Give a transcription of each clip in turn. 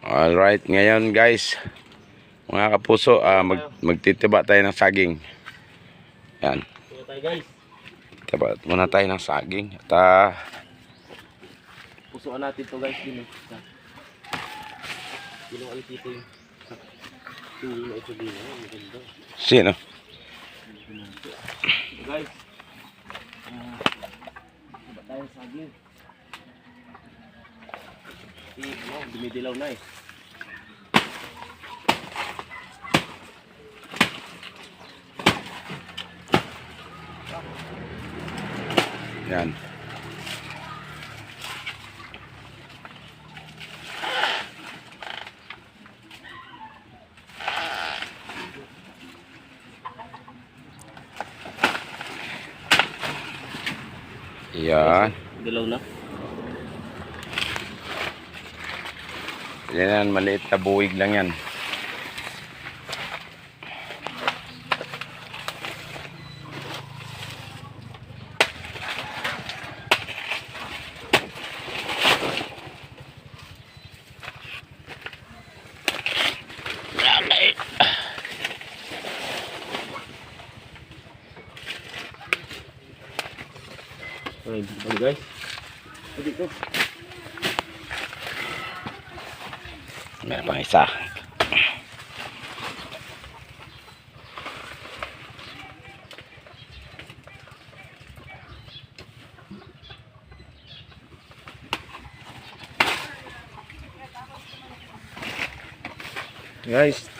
Alright, ngayon guys, mga kapuso, magtitiba tayo ng saging. Yan. Ito tayo guys. Tiba muna tayo ng saging. At Pusuan natin to guys. Yung alit dito yung tuwi na ito din. Maganda. sino? Ito guys. Diba tayo saging? Dumidilaw na eh. Yan. Yan. Dilaw na. Yan, maliit na buwig lang yan. Ay, guys. Dito. Meron pang isa. Guys,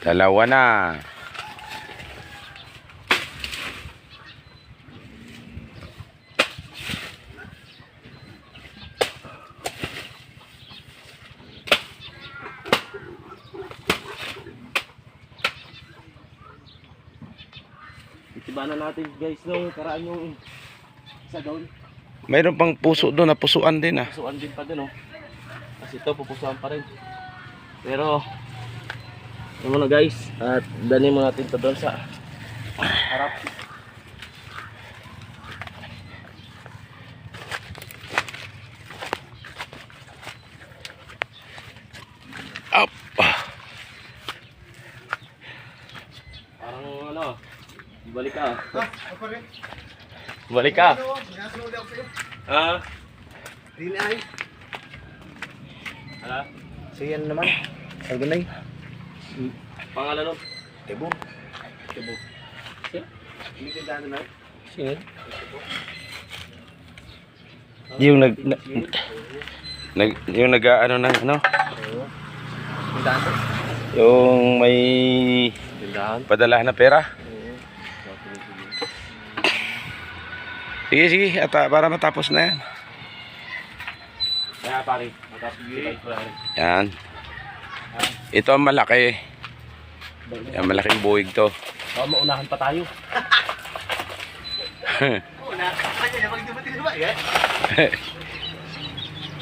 dalawa na. Itibanan natin guys nung karaan yung isa doon. Mayroon pang puso doon, napusuan din ah. Pusuan din pa din oh. Kasi ito pupusuan pa rin. Pero ano muna guys, at dali mo natin ito doon sa harap. Up. Parang ano, balik ka. Balik ka. Ah. Dili ay. Ala. Siyan naman. Alganay. Pangalan nun? Tebo. Tebo. Hindi ka daan na. Sino? Yung yung nag-ano na ano? Ang daan to. Yung may Tindahan? padala na pera. Sige, sige, at para matapos na yan. Kaya pare, matapos yung ko lang. Yan. Ito ang malaki. Yan, malaking buwig to. Baka maunahan pa tayo. Una, kanya na magdumating na ba yan?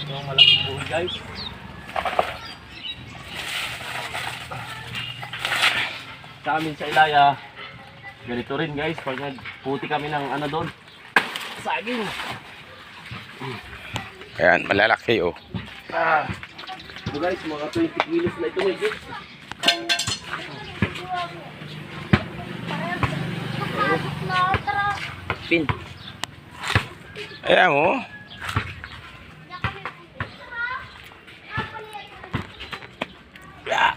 Yung malaking buhay guys. Sa amin sa Ilaya, ganito rin guys, pag nagputi kami ng ano doon, saging. Ayan, malalaki oh. Ito guys, mga 20 kilos na ito may guys. Pin. Ayan oh. Yeah.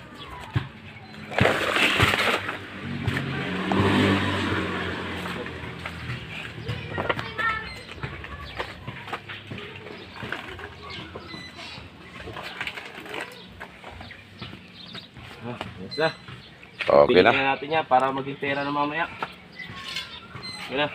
Yes na. Okay na. Pilihan natin yan para maging pera na mamaya. Yan na.